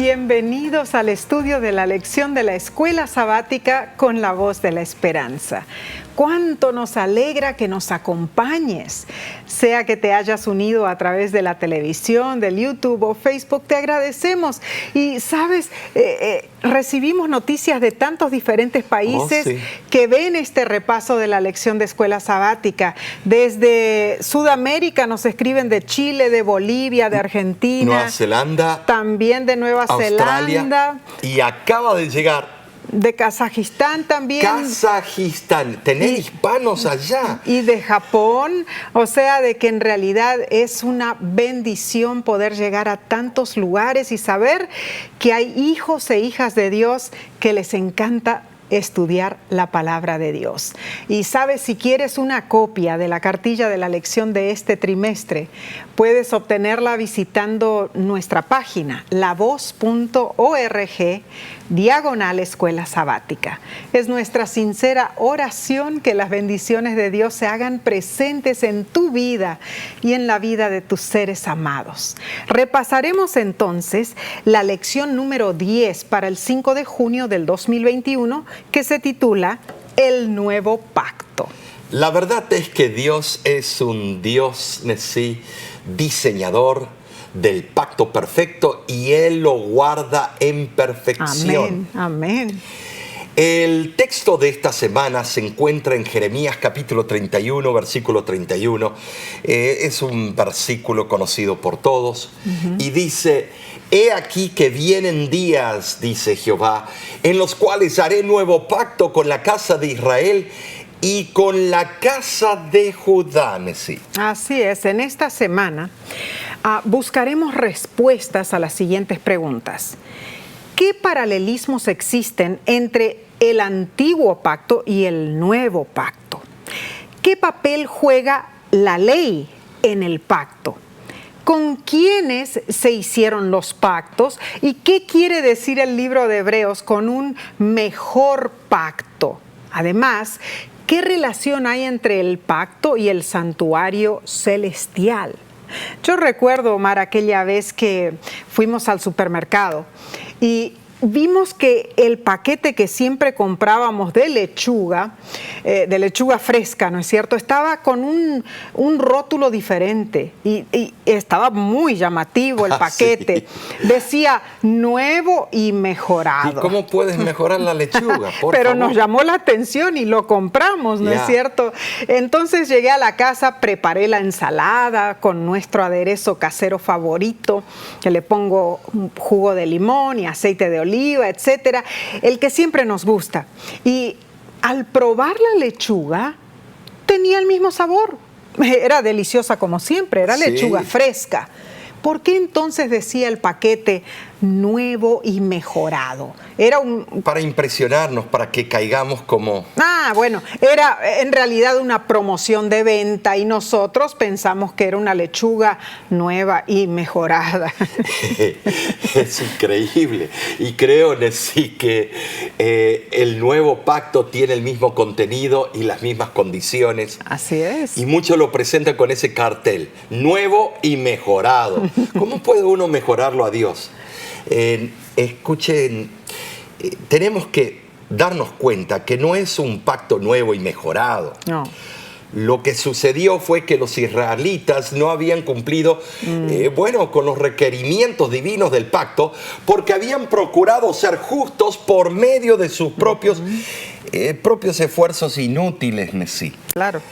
Bienvenidos al estudio de la lección de la Escuela Sabática con la Voz de la Esperanza. Cuánto nos alegra que nos acompañes, sea que te hayas unido a través de la televisión, del YouTube o Facebook, te agradecemos. Y sabes, recibimos noticias de tantos diferentes países que ven este repaso de la lección de Escuela Sabática. Desde Sudamérica nos escriben de Chile, de Bolivia, de Argentina, Nueva Zelanda, también de Nueva Australia, Zelanda, y acaba de llegar de Kazajistán también. Kazajistán, tener hispanos allá. Y de Japón, o sea, de que en realidad es una bendición poder llegar a tantos lugares y saber que hay hijos e hijas de Dios que les encanta estudiar la palabra de Dios. Y sabes, si quieres una copia de la cartilla de la lección de este trimestre, puedes obtenerla visitando nuestra página, lavoz.org/Escuela Sabática. Es nuestra sincera oración que las bendiciones de Dios se hagan presentes en tu vida y en la vida de tus seres amados. Repasaremos entonces la lección número 10 para el 5 de junio del 2021, que se titula El Nuevo Pacto. La verdad es que Dios es un Dios, sí, diseñador del pacto perfecto, y Él lo guarda en perfección. Amén, amén. El texto de esta semana se encuentra en Jeremías capítulo 31, versículo 31. Es un versículo conocido por todos. Y dice: He aquí que vienen días, dice Jehová, en los cuales haré nuevo pacto con la casa de Israel y con la casa de Judá. Así es, en esta semana buscaremos respuestas a las siguientes preguntas. ¿Qué paralelismos existen entre el antiguo pacto y el nuevo pacto? ¿Qué papel juega la ley en el pacto? ¿Con quiénes se hicieron los pactos? ¿Y qué quiere decir el libro de Hebreos con un mejor pacto? Además, ¿qué relación hay entre el pacto y el santuario celestial? Yo recuerdo, Omar, aquella vez que fuimos al supermercado y vimos que el paquete que siempre comprábamos de lechuga fresca, ¿no es cierto?, estaba con un rótulo diferente y estaba muy llamativo el paquete. Sí. Decía nuevo y mejorado. ¿Y cómo puedes mejorar la lechuga? Pero nos llamó la atención y lo compramos, ¿no es cierto? Entonces llegué a la casa, preparé la ensalada con nuestro aderezo casero favorito, que le pongo un jugo de limón y aceite de oliva, etcétera, el que siempre nos gusta. Y al probar la lechuga, tenía el mismo sabor. Era deliciosa como siempre, era lechuga fresca. ¿Por qué entonces decía el paquete nuevo y mejorado? Para impresionarnos, para que caigamos como... Bueno, era en realidad una promoción de venta y nosotros pensamos que era una lechuga nueva y mejorada. Es increíble. Y creo, sí, que el nuevo pacto tiene el mismo contenido y las mismas condiciones. Así es. Y muchos lo presentan con ese cartel, nuevo y mejorado. ¿Cómo puede uno mejorarlo a Dios? Escuchen, tenemos que darnos cuenta que no es un pacto nuevo y mejorado. No. Lo que sucedió fue que los israelitas no habían cumplido, con los requerimientos divinos del pacto, porque habían procurado ser justos por medio de sus propios esfuerzos inútiles, sí. Claro.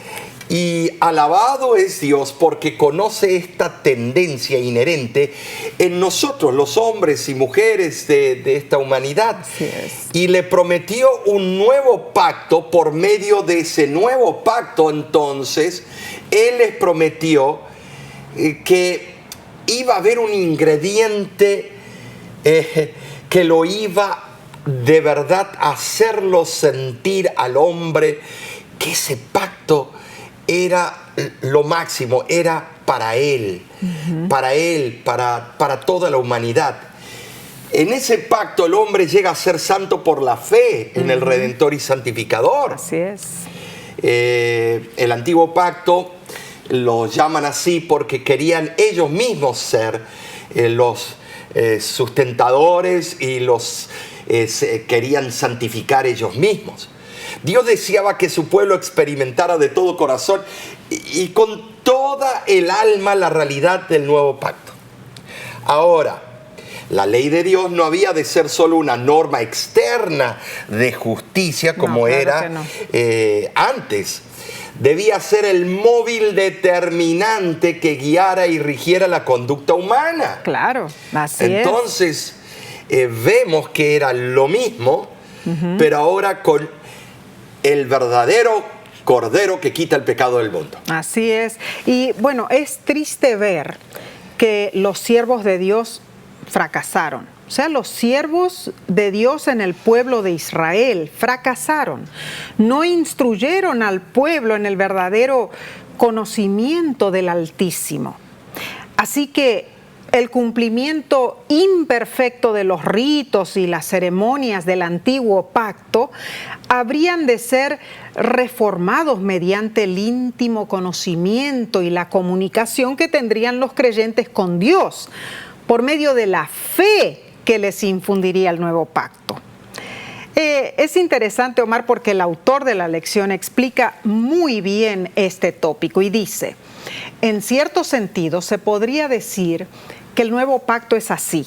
Y alabado es Dios porque conoce esta tendencia inherente en nosotros, los hombres y mujeres de esta humanidad. Así es. Y le prometió un nuevo pacto. Por medio de ese nuevo pacto, entonces, Él les prometió que iba a haber un ingrediente que lo iba de verdad a hacerlo sentir al hombre que ese pacto era lo máximo, era para Él, para toda la humanidad. En ese pacto el hombre llega a ser santo por la fe en el Redentor y Santificador. Así es. El antiguo pacto lo llaman así porque querían ellos mismos ser los sustentadores y los querían santificar ellos mismos. Dios deseaba que su pueblo experimentara de todo corazón y con toda el alma la realidad del nuevo pacto. Ahora, la ley de Dios no había de ser solo una norma externa de justicia como era antes. Debía ser el móvil determinante que guiara y rigiera la conducta humana. Claro, así es. Entonces, vemos que era lo mismo, pero ahora con el verdadero Cordero que quita el pecado del mundo. Así es. Y bueno, es triste ver que los siervos de Dios fracasaron. O sea, los siervos de Dios en el pueblo de Israel fracasaron. No instruyeron al pueblo en el verdadero conocimiento del Altísimo. Así que el cumplimiento imperfecto de los ritos y las ceremonias del antiguo pacto habrían de ser reformados mediante el íntimo conocimiento y la comunicación que tendrían los creyentes con Dios, por medio de la fe que les infundiría el nuevo pacto. Es interesante, Omar, porque el autor de la lección explica muy bien este tópico y dice: en cierto sentido se podría decir que el nuevo pacto es así: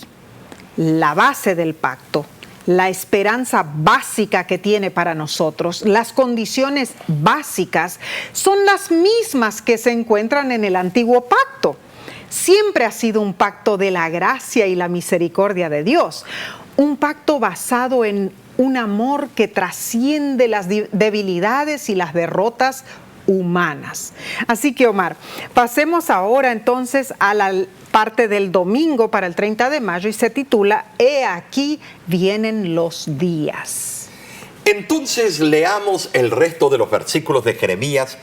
la base del pacto, la esperanza básica que tiene para nosotros, las condiciones básicas son las mismas que se encuentran en el antiguo pacto. Siempre ha sido un pacto de la gracia y la misericordia de Dios, un pacto basado en un amor que trasciende las debilidades y las derrotas humanas. Así que, Omar, pasemos ahora entonces a la parte del domingo para el 30 de mayo y se titula He aquí vienen los días. Entonces leamos el resto de los versículos de Jeremías,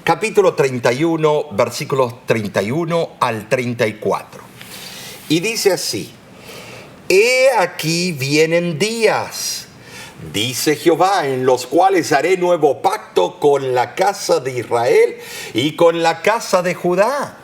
capítulo 31, versículos 31 al 34. Y dice así: He aquí vienen días, dice Jehová, en los cuales haré nuevo pacto con la casa de Israel y con la casa de Judá.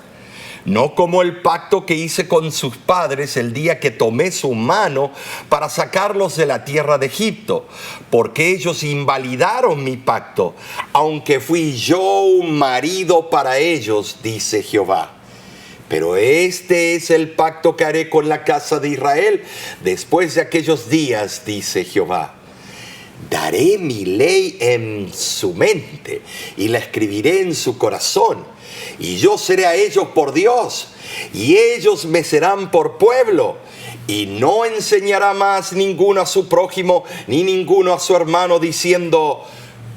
No como el pacto que hice con sus padres el día que tomé su mano para sacarlos de la tierra de Egipto, porque ellos invalidaron mi pacto, aunque fui yo un marido para ellos, dice Jehová. Pero este es el pacto que haré con la casa de Israel después de aquellos días, dice Jehová. Daré mi ley en su mente y la escribiré en su corazón. Y yo seré a ellos por Dios, y ellos me serán por pueblo. Y no enseñará más ninguno a su prójimo, ni ninguno a su hermano, diciendo: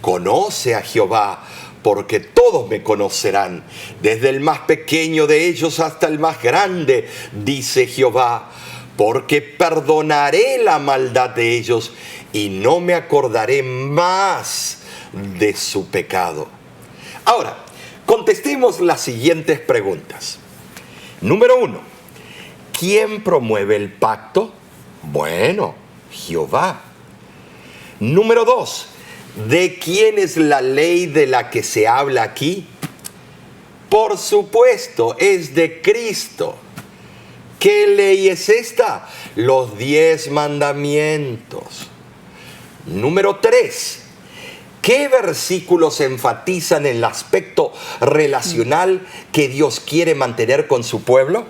conoce a Jehová, porque todos me conocerán, desde el más pequeño de ellos hasta el más grande, dice Jehová. Porque perdonaré la maldad de ellos, y no me acordaré más de su pecado. Ahora, contestemos las siguientes preguntas. Número 1. ¿Quién promueve el pacto? Bueno, Jehová. Número 2. ¿De quién es la ley de la que se habla aquí? Por supuesto, es de Cristo. ¿Qué ley es esta? Los 10 mandamientos. Número 3. ¿Qué versículos enfatizan el aspecto relacional que Dios quiere mantener con su pueblo?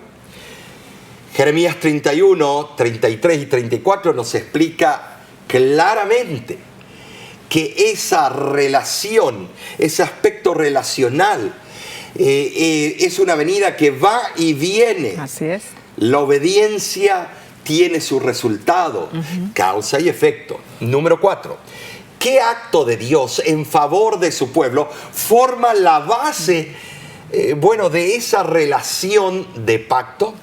Jeremías 31, 33 y 34 nos explica claramente que esa relación, ese aspecto relacional, es una venida que va y viene. Así es. La obediencia tiene su resultado, causa y efecto. Número 4. ¿Qué acto de Dios en favor de su pueblo forma la base, de esa relación de pacto?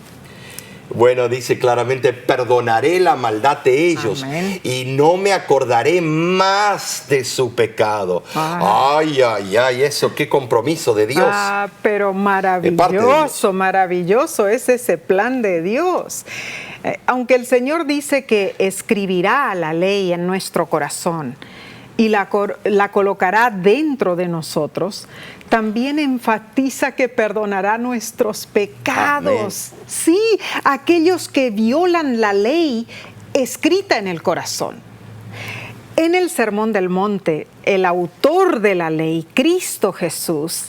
Bueno, dice claramente: perdonaré la maldad de ellos. Amén. Y no me acordaré más de su pecado. Ay, eso, qué compromiso de Dios. Pero maravilloso, maravilloso es ese plan de Dios. Aunque el Señor dice que escribirá la ley en nuestro corazón, y la colocará dentro de nosotros, también enfatiza que perdonará nuestros pecados. Amén. Sí, aquellos que violan la ley escrita en el corazón. En el Sermón del Monte, el autor de la ley, Cristo Jesús,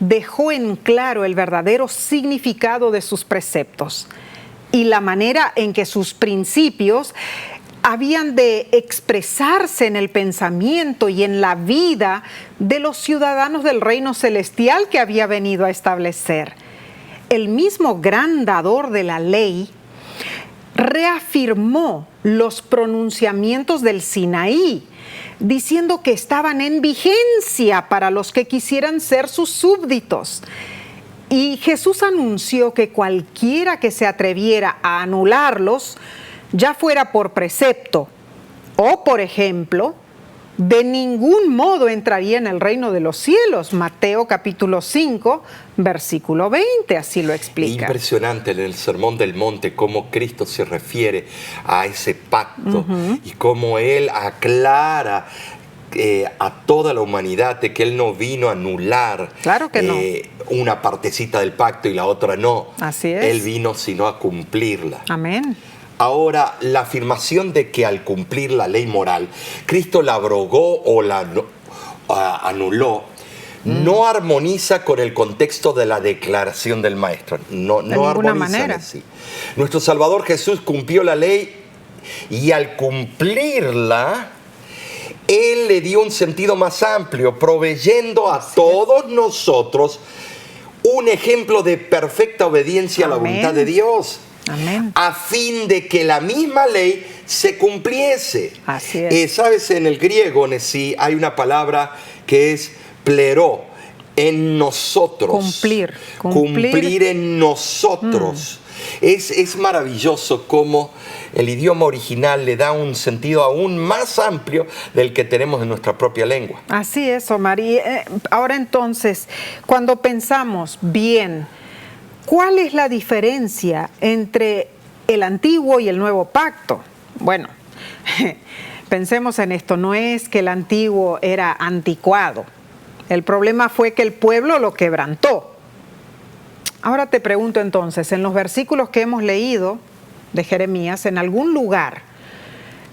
dejó en claro el verdadero significado de sus preceptos y la manera en que sus principios habían de expresarse en el pensamiento y en la vida de los ciudadanos del reino celestial que había venido a establecer. El mismo gran dador de la ley reafirmó los pronunciamientos del Sinaí, diciendo que estaban en vigencia para los que quisieran ser sus súbditos. Y Jesús anunció que cualquiera que se atreviera a anularlos, ya fuera por precepto o por ejemplo, de ningún modo entraría en el reino de los cielos. Mateo capítulo 5, versículo 20, así lo explica. Impresionante en el Sermón del Monte cómo Cristo se refiere a ese pacto y cómo Él aclara a toda la humanidad de que Él no vino a anular claro que no. una partecita del pacto y la otra no. Así es. Él vino sino a cumplirla. Amén. Ahora, la afirmación de que al cumplir la ley moral, Cristo la abrogó o la anuló, no armoniza con el contexto de la declaración del Maestro. No armonizan así. Nuestro Salvador Jesús cumplió la ley y al cumplirla, Él le dio un sentido más amplio, proveyendo a todos nosotros un ejemplo de perfecta obediencia a la voluntad de Dios. Amén. A fin de que la misma ley se cumpliese. Así es. Sabes, en el griego, Nesí, hay una palabra que es pleró, en nosotros. Cumplir en nosotros. Es maravilloso cómo el idioma original le da un sentido aún más amplio del que tenemos en nuestra propia lengua. Así es, Omar. Y ahora entonces, cuando pensamos bien, ¿cuál es la diferencia entre el antiguo y el nuevo pacto? Bueno, pensemos en esto, no es que el antiguo era anticuado, el problema fue que el pueblo lo quebrantó. Ahora te pregunto entonces, en los versículos que hemos leído de Jeremías, ¿en algún lugar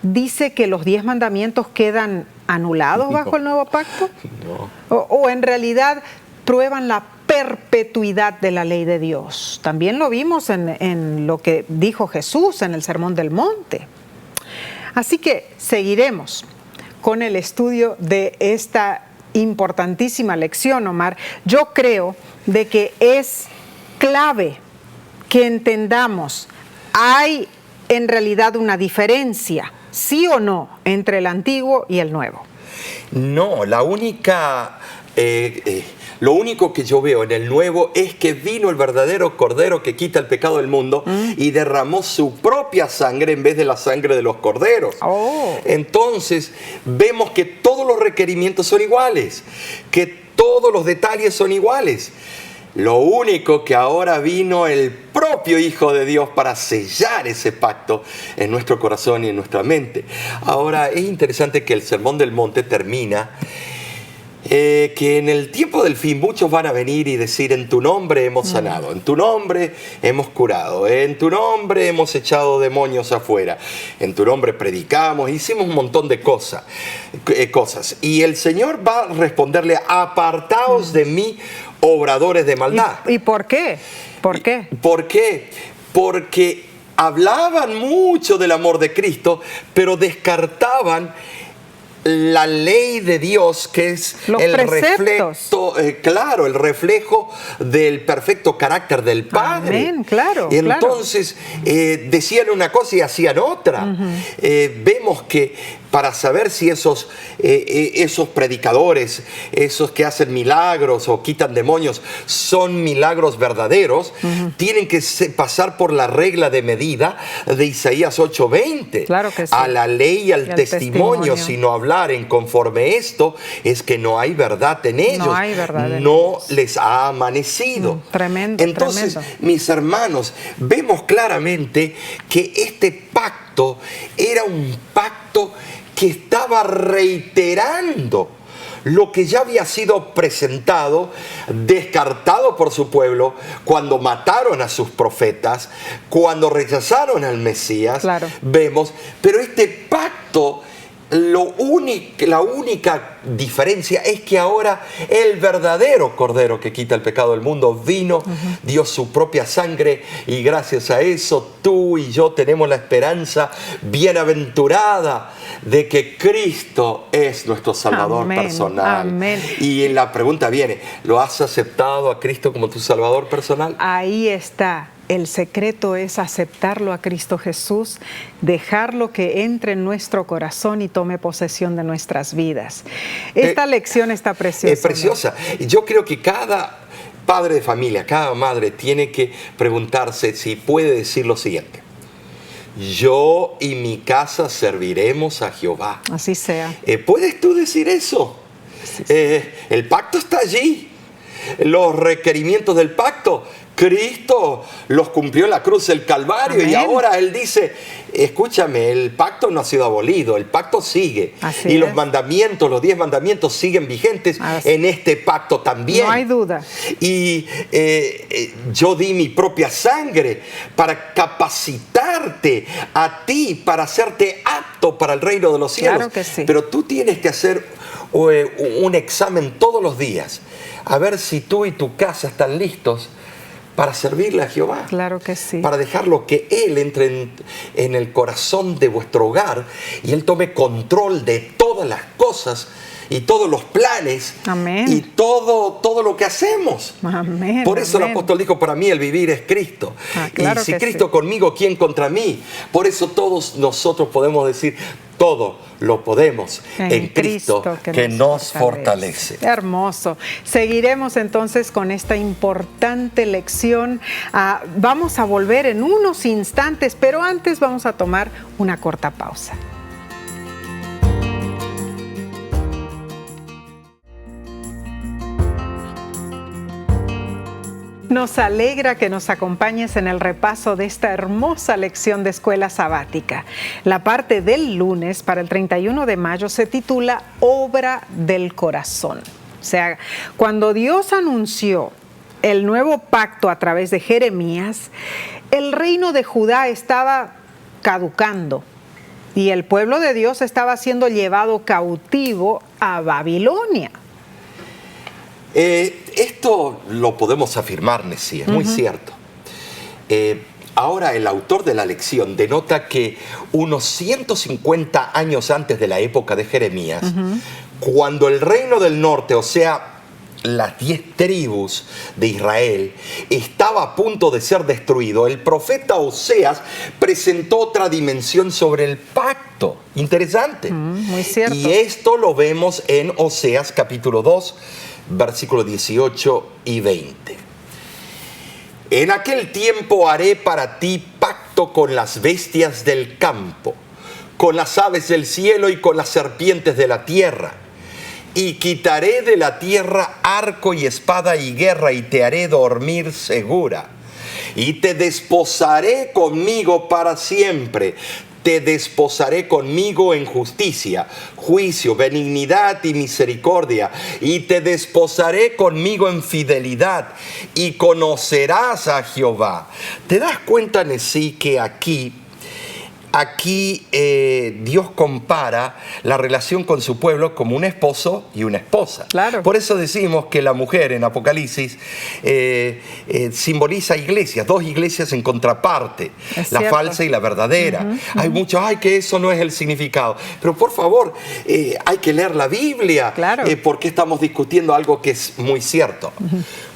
dice que los 10 mandamientos quedan anulados bajo el nuevo pacto? No. O en realidad prueban la perpetuidad de la ley de Dios. También lo vimos en lo que dijo Jesús en el Sermón del Monte. Así que seguiremos con el estudio de esta importantísima lección, Omar. Yo creo de que es clave que entendamos, hay en realidad una diferencia, sí o no, entre el antiguo y el nuevo. No, lo único que yo veo en el nuevo es que vino el verdadero Cordero que quita el pecado del mundo y derramó su propia sangre en vez de la sangre de los corderos. Entonces vemos que todos los requerimientos son iguales, que todos los detalles son iguales. Lo único que ahora vino el propio Hijo de Dios para sellar ese pacto en nuestro corazón y en nuestra mente. Ahora es interesante que el Sermón del Monte termina que en el tiempo del fin muchos van a venir y decir: en tu nombre hemos sanado, en tu nombre hemos curado, en tu nombre hemos echado demonios afuera, en tu nombre predicamos, hicimos un montón de cosas. Y el Señor va a responderle: apartaos de mí, obradores de maldad. ¿Y por qué? ¿Por qué? ¿Por qué? Porque hablaban mucho del amor de Cristo, pero descartaban la ley de Dios, que es el reflejo, el reflejo del perfecto carácter del Padre. Amén, claro. Y entonces decían una cosa y hacían otra. Vemos que para saber si esos predicadores, esos que hacen milagros o quitan demonios, son milagros verdaderos, tienen que pasar por la regla de medida de Isaías 8:20. Claro que sí. A la ley y al testimonio, si no hablaren conforme esto, es que no hay verdad en ellos. No hay verdad en no ellos. les ha amanecido. Tremendo. Entonces, tremendo. mis hermanos, vemos claramente que este pacto era un pacto que estaba reiterando lo que ya había sido presentado, descartado por su pueblo, cuando mataron a sus profetas, cuando rechazaron al Mesías, claro. Vemos, pero este pacto, la única diferencia es que ahora el verdadero Cordero que quita el pecado del mundo vino, dio su propia sangre, y gracias a eso tú y yo tenemos la esperanza bienaventurada de que Cristo es nuestro Salvador personal. Amén. Y la pregunta viene, ¿lo has aceptado a Cristo como tu Salvador personal? Ahí está. El secreto es aceptarlo a Cristo Jesús, dejarlo que entre en nuestro corazón y tome posesión de nuestras vidas. Esta lección está preciosa. Es preciosa. Y yo creo que cada padre de familia, cada madre tiene que preguntarse si puede decir lo siguiente: yo y mi casa serviremos a Jehová. Así sea. ¿Puedes tú decir eso? Sí. El pacto está allí. Los requerimientos del pacto, Cristo los cumplió en la cruz del Calvario. Amén. Y ahora Él dice, escúchame, el pacto no ha sido abolido, el pacto sigue. Así y es. Los mandamientos, los 10 mandamientos siguen vigentes en este pacto también. No hay duda. Y yo di mi propia sangre para capacitarte a ti, para hacerte apto para el reino de los cielos. Claro que sí. Pero tú tienes que hacer un examen todos los días, a ver si tú y tu casa están listos para servirle a Jehová. Claro que sí. Para dejarlo que Él entre en el corazón de vuestro hogar y Él tome control de todas las cosas y todos los planes. Amén. Y todo lo que hacemos. Amén. Por eso Amén. El apóstol dijo, para mí el vivir es Cristo. Claro y si que Cristo sí. Conmigo, ¿quién contra mí? Por eso todos nosotros podemos decir, todo lo podemos en Cristo que nos fortalece. Hermoso. Seguiremos entonces con esta importante lección. Vamos a volver en unos instantes, pero antes vamos a tomar una corta pausa. Nos alegra que nos acompañes en el repaso de esta hermosa lección de escuela sabática. La parte del lunes para el 31 de mayo se titula Obra del Corazón. O sea, cuando Dios anunció el nuevo pacto a través de Jeremías, el reino de Judá estaba caducando y el pueblo de Dios estaba siendo llevado cautivo a Babilonia. Esto lo podemos afirmar, Nessie, es muy cierto. Ahora el autor de la lección denota que unos 150 años antes de la época de Jeremías, cuando el reino del norte, o sea, las 10 tribus de Israel, estaba a punto de ser destruido, el profeta Oseas presentó otra dimensión sobre el pacto. Interesante. Muy cierto. Y esto lo vemos en Oseas capítulo 2, versículos 18 y 20. En aquel tiempo haré para ti pacto con las bestias del campo, con las aves del cielo y con las serpientes de la tierra. Y quitaré de la tierra arco y espada y guerra, y te haré dormir segura. Y te desposaré conmigo para siempre. Te desposaré conmigo en justicia, juicio, benignidad y misericordia. Y te desposaré conmigo en fidelidad. Y conocerás a Jehová. ¿Te das cuenta, Nessie, que aquí Dios compara la relación con su pueblo como un esposo y una esposa? Claro. Por eso decimos que la mujer en Apocalipsis simboliza iglesias, 2 iglesias en contraparte, es la cierto. Falsa y la verdadera. Hay muchos, que eso no es el significado. Pero por favor, hay que leer la Biblia, claro. Porque estamos discutiendo algo que es muy cierto.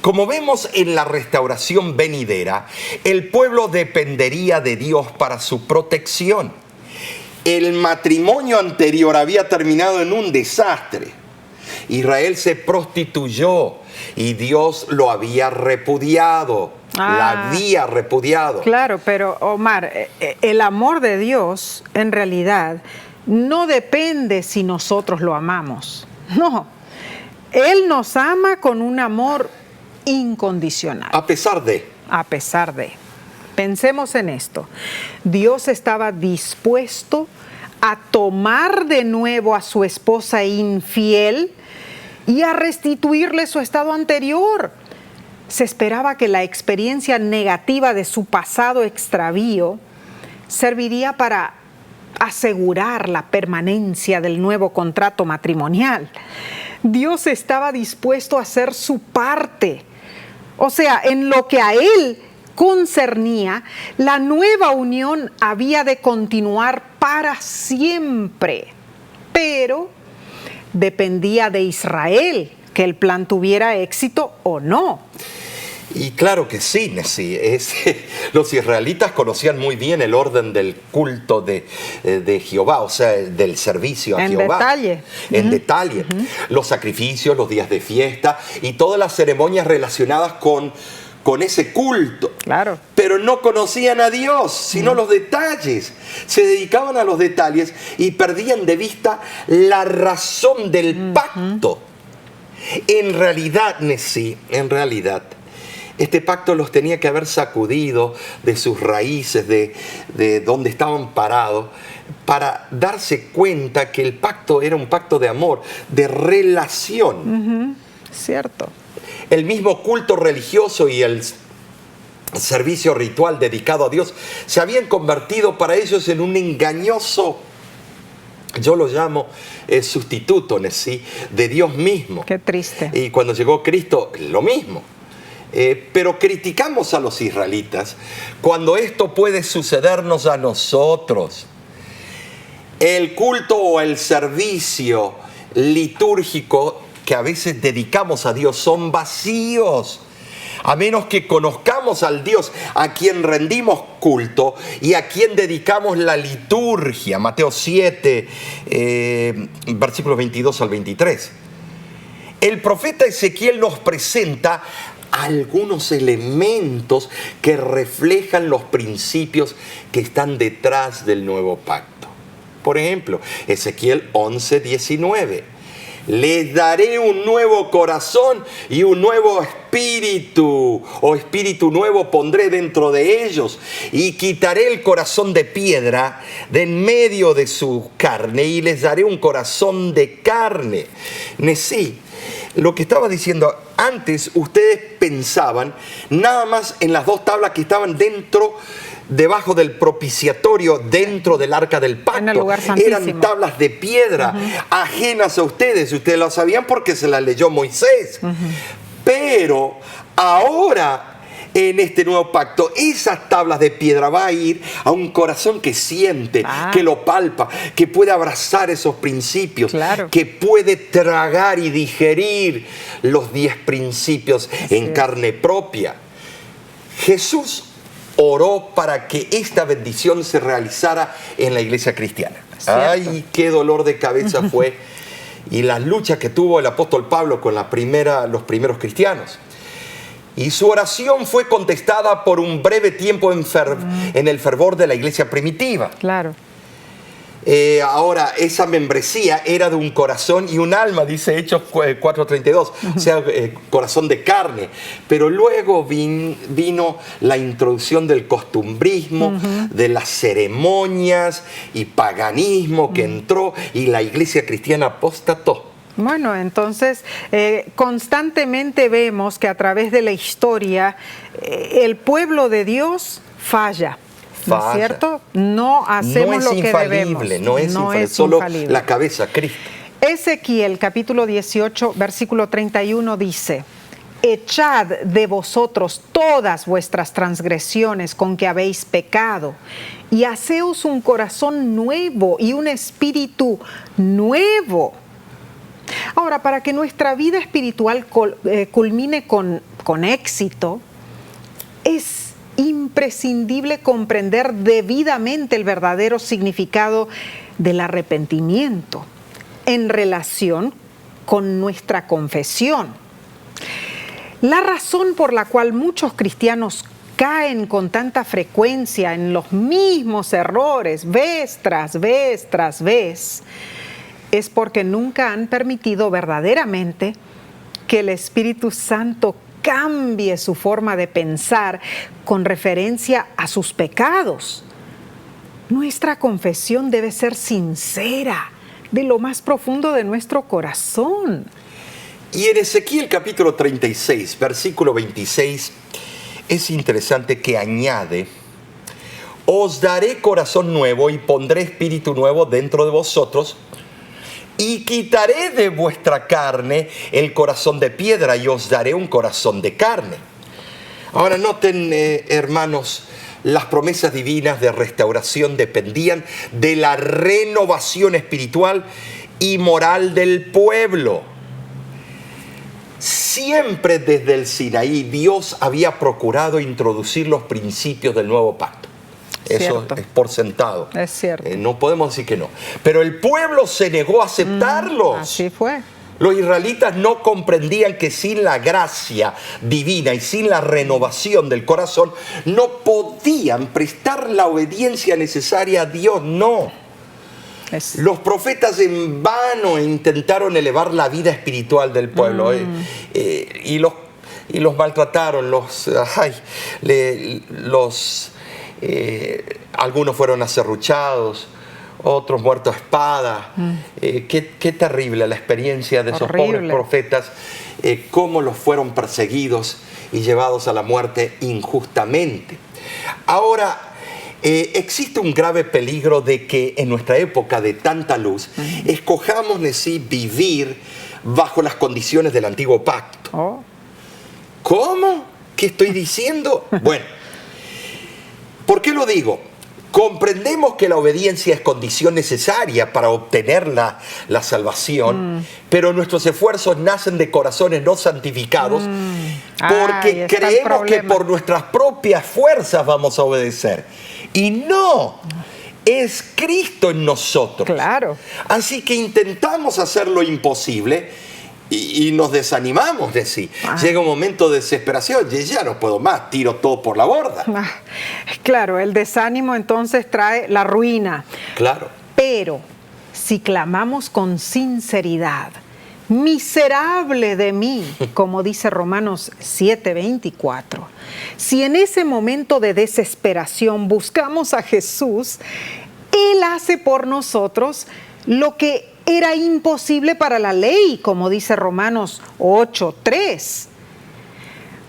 Como vemos en la restauración venidera, el pueblo dependería de Dios para su protección. El matrimonio anterior había terminado en un desastre. Israel se prostituyó y Dios lo había repudiado. La había repudiado. Claro, pero Omar, el amor de Dios en realidad no depende si nosotros lo amamos. No, Él nos ama con un amor incondicional. A pesar de. A pesar de. Pensemos en esto. Dios estaba dispuesto a tomar de nuevo a su esposa infiel y a restituirle su estado anterior. Se esperaba que la experiencia negativa de su pasado extravío serviría para asegurar la permanencia del nuevo contrato matrimonial. Dios estaba dispuesto a hacer su parte. O sea, en lo que a él concernía, la nueva unión había de continuar para siempre. Pero dependía de Israel que el plan tuviera éxito o no. Y claro que sí, Nessie. Los israelitas conocían muy bien el orden del culto de Jehová, o sea, del servicio a Jehová. En detalle. Los sacrificios, los días de fiesta y todas las ceremonias relacionadas con ese culto. Claro. Pero no conocían a Dios, sino los detalles. Se dedicaban a los detalles y perdían de vista la razón del pacto. En realidad, Nessie, este pacto los tenía que haber sacudido de sus raíces, de donde estaban parados, para darse cuenta que el pacto era un pacto de amor, de relación. Cierto. El mismo culto religioso y el servicio ritual dedicado a Dios se habían convertido para ellos en un engañoso, yo lo llamo sustituto, ¿sí?, de Dios mismo. Qué triste. Y cuando llegó Cristo, lo mismo. Pero criticamos a los israelitas cuando esto puede sucedernos a nosotros. El culto o el servicio litúrgico que a veces dedicamos a Dios son vacíos, a menos que conozcamos al Dios a quien rendimos culto y a quien dedicamos la liturgia. Mateo 7, versículos 22 al 23. El profeta Ezequiel nos presenta algunos elementos que reflejan los principios que están detrás del nuevo pacto. Por ejemplo, Ezequiel 11, 19. Les daré un nuevo corazón y un nuevo espíritu, o espíritu nuevo pondré dentro de ellos, y quitaré el corazón de piedra de en medio de su carne y les daré un corazón de carne. Nessie, lo que estaba diciendo antes, ustedes pensaban nada más en las dos tablas que estaban debajo del propiciatorio, dentro del arca del pacto. En el lugar santísimo. Eran tablas de piedra, ajenas a ustedes. Ustedes lo sabían porque se las leyó Moisés. Pero ahora, en este nuevo pacto, esas tablas de piedra va a ir a un corazón que siente, que lo palpa, que puede abrazar esos principios, que puede tragar y digerir los 10 principios en carne propia. Jesús oró para que esta bendición se realizara en la iglesia cristiana. ¡Ay, qué dolor de cabeza fue! Y la lucha que tuvo el apóstol Pablo con los primeros cristianos. Y su oración fue contestada por un breve tiempo en el fervor de la iglesia primitiva. Claro. Ahora, esa membresía era de un corazón y un alma, dice Hechos 4:32, o sea, corazón de carne. Pero luego vino la introducción del costumbrismo, de las ceremonias y paganismo que entró, y la iglesia cristiana apostató. Bueno, entonces constantemente vemos que a través de la historia el pueblo de Dios falla. ¿No es cierto? No hacemos lo que debemos. No es infalible, solo la cabeza, Cristo. Ezequiel capítulo 18, versículo 31 dice: echad de vosotros todas vuestras transgresiones con que habéis pecado, y haceos un corazón nuevo y un espíritu nuevo. Ahora, para que nuestra vida espiritual culmine con éxito, es imprescindible comprender debidamente el verdadero significado del arrepentimiento en relación con nuestra confesión. La razón por la cual muchos cristianos caen con tanta frecuencia en los mismos errores vez tras vez tras vez es porque nunca han permitido verdaderamente que el Espíritu Santo cambie su forma de pensar con referencia a sus pecados. Nuestra confesión debe ser sincera, de lo más profundo de nuestro corazón. Y en Ezequiel capítulo 36, versículo 26, es interesante que añade: os daré corazón nuevo y pondré espíritu nuevo dentro de vosotros, y quitaré de vuestra carne el corazón de piedra y os daré un corazón de carne. Ahora noten, hermanos, las promesas divinas de restauración dependían de la renovación espiritual y moral del pueblo. Siempre desde el Sinaí Dios había procurado introducir los principios del nuevo pacto. Eso Cierto. es por sentado. Es cierto. No podemos decir que no. Pero el pueblo se negó a aceptarlos. Así fue. Los israelitas no comprendían que sin la gracia divina y sin la renovación del corazón no podían prestar la obediencia necesaria a Dios. No. Los profetas en vano intentaron elevar la vida espiritual del pueblo y los maltrataron. Algunos fueron aserruchados, otros muertos a espada. Qué terrible la experiencia de esos pobres profetas, cómo los fueron perseguidos y llevados a la muerte injustamente. Ahora, existe un grave peligro de que en nuestra época de tanta luz escojamos vivir bajo las condiciones del antiguo pacto. ¿Cómo? ¿Qué estoy diciendo? Bueno, ¿por qué lo digo? Comprendemos que la obediencia es condición necesaria para obtener la salvación, pero nuestros esfuerzos nacen de corazones no santificados porque creemos que por nuestras propias fuerzas vamos a obedecer. Y no, es Cristo en nosotros. Claro. Así que intentamos hacer lo imposible y nos desanimamos de sí. Llega un momento de desesperación y ya no puedo más, tiro todo por la borda. Claro, el desánimo entonces trae la ruina. Claro. Pero si clamamos con sinceridad, miserable de mí, como dice Romanos 7:24, si en ese momento de desesperación buscamos a Jesús, Él hace por nosotros lo que era imposible para la ley, como dice Romanos 8:3.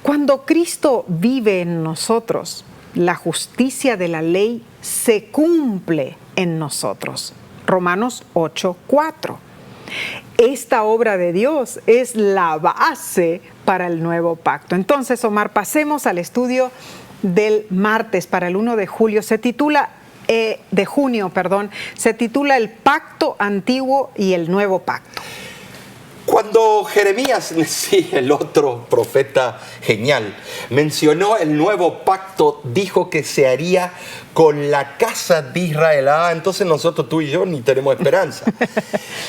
Cuando Cristo vive en nosotros, la justicia de la ley se cumple en nosotros. Romanos 8:4. Esta obra de Dios es la base para el nuevo pacto. Entonces, Omar, pasemos al estudio del martes para el 1 de julio. Se titula se titula El Pacto Antiguo y el Nuevo Pacto. Cuando Jeremías, sí, el otro profeta genial, mencionó el nuevo pacto, dijo que se haría con la casa de Israel. Entonces nosotros, tú y yo, ni tenemos esperanza.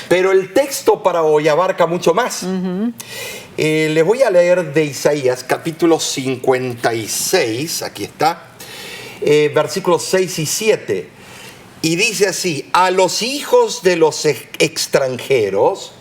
Pero el texto para hoy abarca mucho más. Les voy a leer de Isaías, capítulo 56, aquí está, versículos 6 y 7. Y dice así: a los hijos de los extranjeros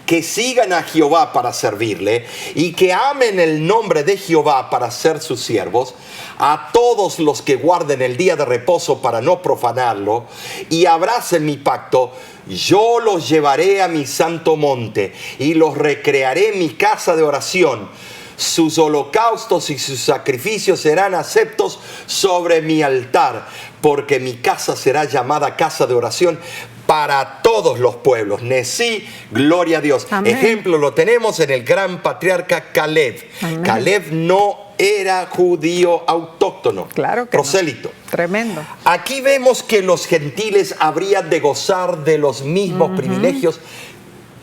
que sigan a Jehová para servirle y que amen el nombre de Jehová para ser sus siervos, a todos los que guarden el día de reposo para no profanarlo y abracen mi pacto, yo los llevaré a mi santo monte y los recrearé en mi casa de oración. Sus holocaustos y sus sacrificios serán aceptos sobre mi altar, porque mi casa será llamada casa de oración para todos los pueblos. Nesí, gloria a Dios. Amén. Ejemplo lo tenemos en el gran patriarca Caleb. Amén. Caleb no era judío autóctono, claro que prosélito. No. Tremendo. Aquí vemos que los gentiles habrían de gozar de los mismos privilegios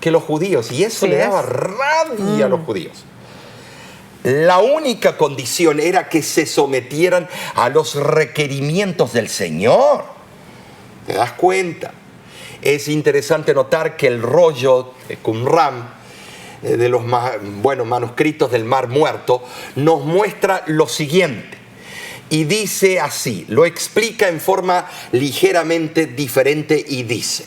que los judíos, y eso le daba rabia a los judíos. La única condición era que se sometieran a los requerimientos del Señor. ¿Te das cuenta? Es interesante notar que el rollo de Qumran, de los manuscritos del Mar Muerto, nos muestra lo siguiente. Y dice así, lo explica en forma ligeramente diferente y dice: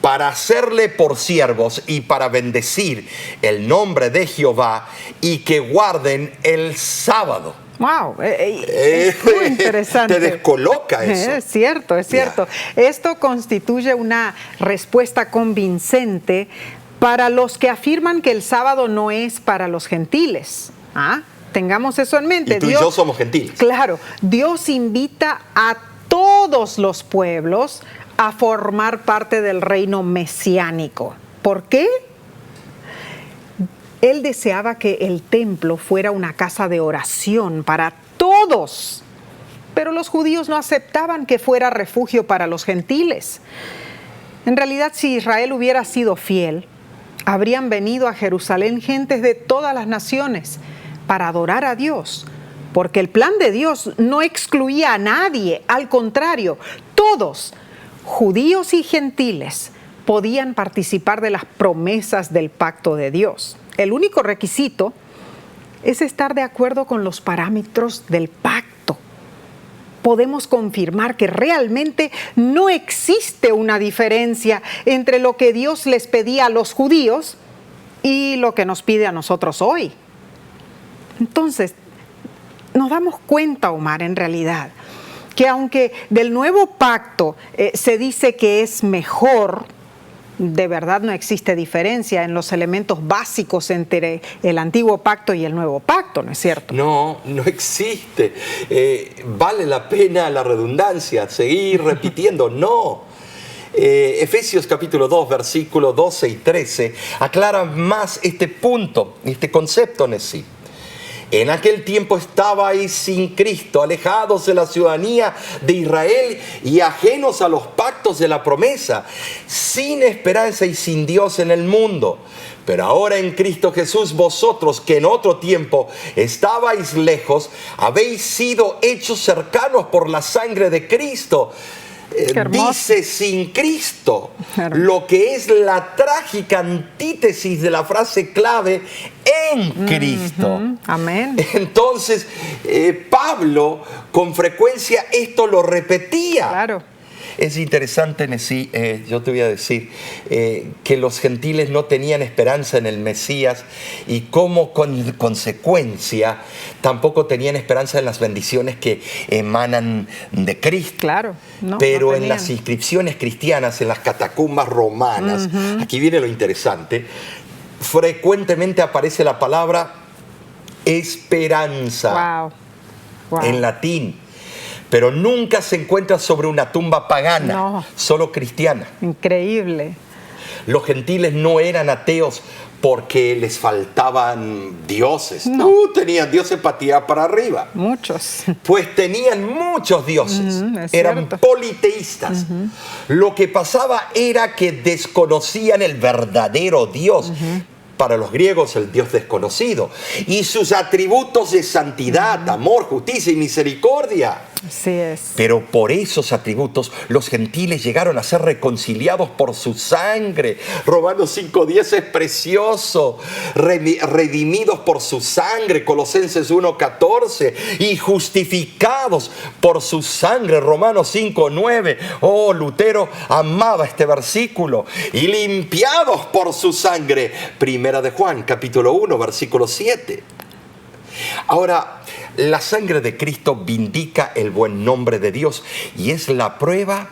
para hacerle por siervos y para bendecir el nombre de Jehová y que guarden el sábado. Wow, es muy interesante. Te descoloca eso. Es cierto, es cierto. Esto constituye una respuesta convincente para los que afirman que el sábado no es para los gentiles. Tengamos eso en mente. Y tú y yo somos gentiles. Claro, Dios invita a todos los pueblos a formar parte del reino mesiánico. ¿Por qué? Él deseaba que el templo fuera una casa de oración para todos, pero los judíos no aceptaban que fuera refugio para los gentiles. En realidad, si Israel hubiera sido fiel, habrían venido a Jerusalén gentes de todas las naciones para adorar a Dios, porque el plan de Dios no excluía a nadie, al contrario, todos, judíos y gentiles, podían participar de las promesas del pacto de Dios. El único requisito es estar de acuerdo con los parámetros del pacto. Podemos confirmar que realmente no existe una diferencia entre lo que Dios les pedía a los judíos y lo que nos pide a nosotros hoy. Entonces, nos damos cuenta, Omar, en realidad, que aunque del nuevo pacto se dice que es mejor, de verdad no existe diferencia en los elementos básicos entre el antiguo pacto y el nuevo pacto, ¿no es cierto? No, no existe. Vale la pena la redundancia, seguir repitiendo, no. Efesios capítulo 2, versículos 12 y 13 aclaran más este punto, este concepto en sí. En aquel tiempo estabais sin Cristo, alejados de la ciudadanía de Israel y ajenos a los pactos de la promesa, sin esperanza y sin Dios en el mundo. Pero ahora en Cristo Jesús, vosotros que en otro tiempo estabais lejos, habéis sido hechos cercanos por la sangre de Cristo. Dice sin Cristo, lo que es la trágica antítesis de la frase clave en Cristo. Amén. Entonces, Pablo con frecuencia esto lo repetía. Claro. Es interesante, Nesí, yo te voy a decir que los gentiles no tenían esperanza en el Mesías y como consecuencia tampoco tenían esperanza en las bendiciones que emanan de Cristo. Claro. Pero en las inscripciones cristianas, en las catacumbas romanas, aquí viene lo interesante, frecuentemente aparece la palabra esperanza en latín. Pero nunca se encuentra sobre una tumba pagana, solo cristiana. Increíble. Los gentiles no eran ateos porque les faltaban dioses. No. Tenían dioses para tirar para arriba. Muchos. Pues tenían muchos dioses. Eran cierto. politeístas. Lo que pasaba era que desconocían el verdadero Dios. Para los griegos, el Dios desconocido. Y sus atributos de santidad, amor, justicia y misericordia. Así es. Pero por esos atributos los gentiles llegaron a ser reconciliados por su sangre. Romanos 5:10 es precioso. Redimidos por su sangre, Colosenses 1:14. Y justificados por su sangre, Romanos 5:9. Oh, Lutero amaba este versículo. Y limpiados por su sangre, Primera de Juan, capítulo 1, versículo 7. Ahora, la sangre de Cristo vindica el buen nombre de Dios y es la prueba,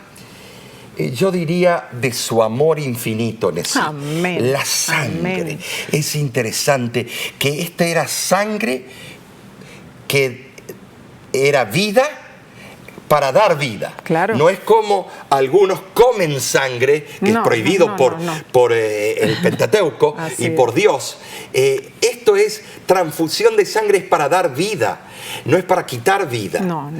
yo diría, de su amor infinito en eso. Amén. La sangre. Amén. Es interesante que esta era sangre que era vida para dar vida. Claro. No es como algunos comen sangre, que es prohibido por el Pentateuco y por Dios. Esto es transfusión de sangre, es para dar vida, no es para quitar vida. No.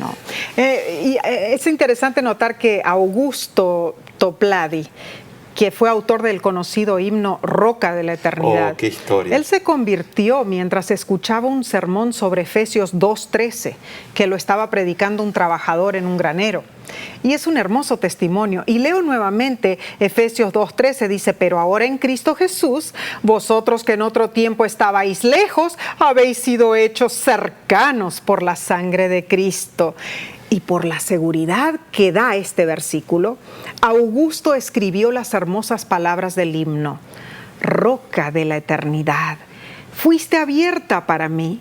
Y es interesante notar que Augusto Toplady, que fue autor del conocido himno Roca de la Eternidad. Oh, qué historia. Él se convirtió mientras escuchaba un sermón sobre Efesios 2:13, que lo estaba predicando un trabajador en un granero. Y es un hermoso testimonio. Y leo nuevamente Efesios 2:13, dice, pero ahora en Cristo Jesús, vosotros que en otro tiempo estabais lejos, habéis sido hechos cercanos por la sangre de Cristo. Y por la seguridad que da este versículo, Augusto escribió las hermosas palabras del himno. Roca de la eternidad, fuiste abierta para mí,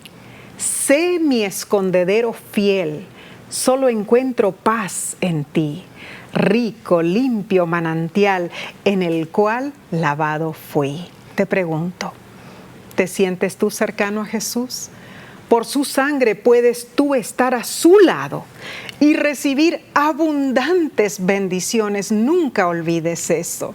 sé mi escondedero fiel, solo encuentro paz en ti, rico, limpio manantial en el cual lavado fui. Te pregunto, ¿te sientes tú cercano a Jesús? Por su sangre puedes tú estar a su lado y recibir abundantes bendiciones. Nunca olvides eso.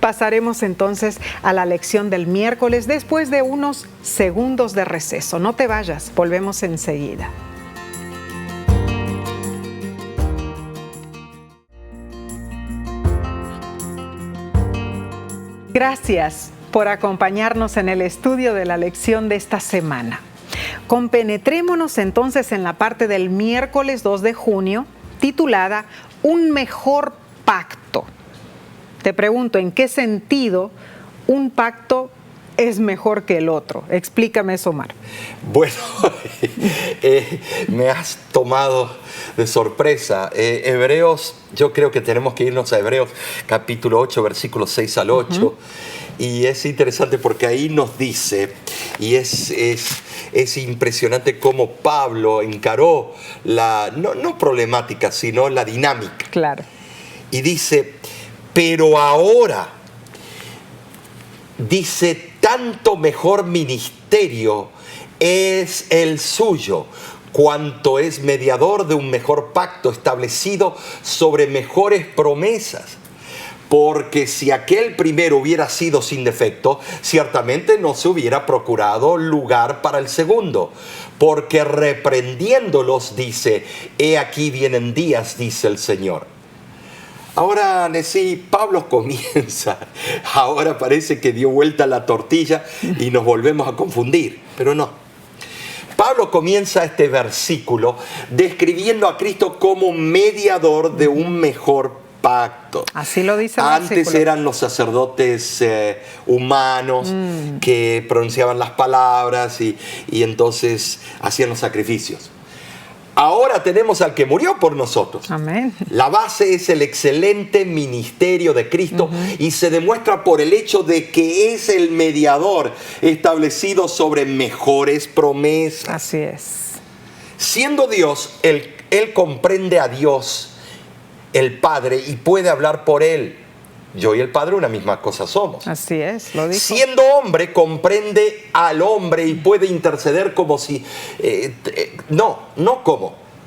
Pasaremos entonces a la lección del miércoles después de unos segundos de receso. No te vayas, volvemos enseguida. Gracias por acompañarnos en el estudio de la lección de esta semana. Compenetrémonos entonces en la parte del miércoles 2 de junio, titulada Un mejor pacto. Te pregunto, ¿en qué sentido un pacto es mejor que el otro? Explícame eso, Omar. Bueno, me has tomado de sorpresa. Hebreos, yo creo que tenemos que irnos a Hebreos capítulo 8, versículos 6 al 8. Y es interesante porque ahí nos dice, y es impresionante cómo Pablo encaró la, no problemática, sino la dinámica. Claro. Y dice, pero ahora, dice, tanto mejor ministerio es el suyo, cuanto es mediador de un mejor pacto establecido sobre mejores promesas. Porque si aquel primero hubiera sido sin defecto, ciertamente no se hubiera procurado lugar para el segundo. Porque reprendiéndolos dice, he aquí vienen días, dice el Señor. Ahora, Nesí, Pablo comienza. Ahora parece que dio vuelta la tortilla y nos volvemos a confundir, pero no. Pablo comienza este versículo describiendo a Cristo como mediador de un mejor pacto. Así lo dice el Antes versículo. eran los sacerdotes humanos que pronunciaban las palabras y entonces hacían los sacrificios. Ahora tenemos al que murió por nosotros. Amén. La base es el excelente ministerio de Cristo y se demuestra por el hecho de que es el mediador establecido sobre mejores promesas. Así es. Siendo Dios, Él comprende a Dios, el Padre, y puede hablar por Él. Yo y el Padre una misma cosa somos. Así es, lo dijo. Siendo hombre, comprende al hombre y puede interceder como si...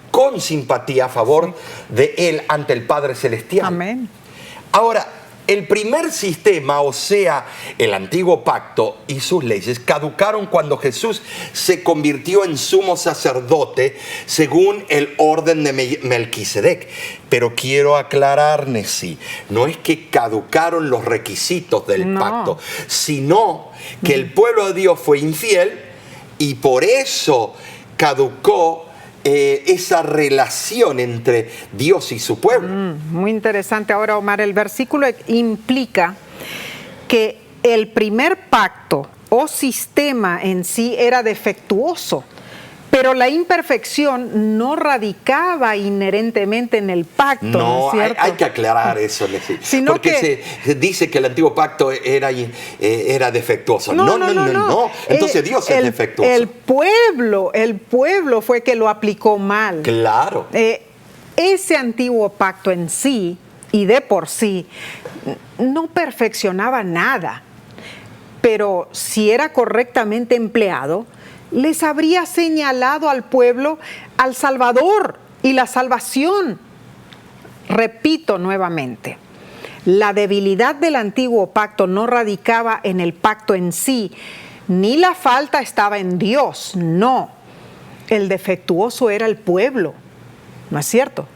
con simpatía a favor de Él ante el Padre Celestial. Amén. Ahora, el primer sistema, o sea, el antiguo pacto y sus leyes, caducaron cuando Jesús se convirtió en sumo sacerdote según el orden de Melquisedec. Pero quiero aclarar, Nesí, no es que caducaron los requisitos del pacto, sino que el pueblo de Dios fue infiel y por eso caducó esa relación entre Dios y su pueblo. Muy interesante. Ahora, Omar, el versículo implica que el primer pacto o sistema en sí era defectuoso, pero la imperfección no radicaba inherentemente en el pacto. No, ¿no es cierto? hay que aclarar eso, Sino porque se dice que el antiguo pacto era defectuoso. No. Entonces Dios es defectuoso. El pueblo fue que lo aplicó mal. Claro. Ese antiguo pacto en sí y de por sí no perfeccionaba nada, pero si era correctamente empleado, les habría señalado al pueblo al Salvador y la salvación. Repito nuevamente, la debilidad del antiguo pacto no radicaba en el pacto en sí, ni la falta estaba en Dios, no. El defectuoso era el pueblo. ¿No es cierto?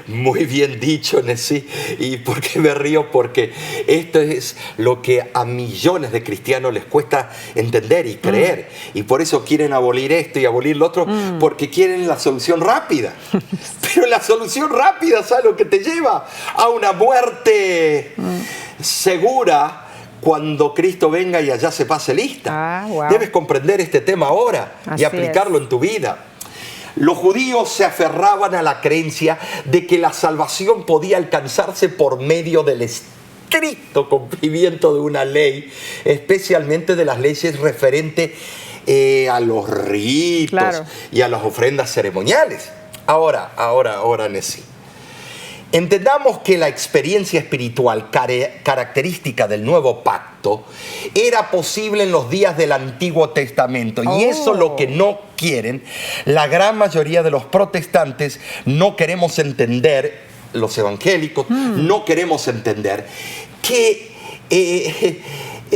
Muy bien dicho, Nesí. ¿Y por qué me río? Porque esto es lo que a millones de cristianos les cuesta entender y creer. Y por eso quieren abolir esto y abolir lo otro, porque quieren la solución rápida. Pero la solución rápida, ¿sabes lo que te lleva? A una muerte segura cuando Cristo venga y allá se pase lista. Wow. Debes comprender este tema ahora y aplicarlo en tu vida. Los judíos se aferraban a la creencia de que la salvación podía alcanzarse por medio del estricto cumplimiento de una ley, especialmente de las leyes referentes a los ritos Claro. y a las ofrendas ceremoniales. Ahora, Nesí. Entendamos que la experiencia espiritual característica del nuevo pacto era posible en los días del Antiguo Testamento. Y eso es lo que no quieren. La gran mayoría de los protestantes no queremos entender, los evangélicos, no queremos entender que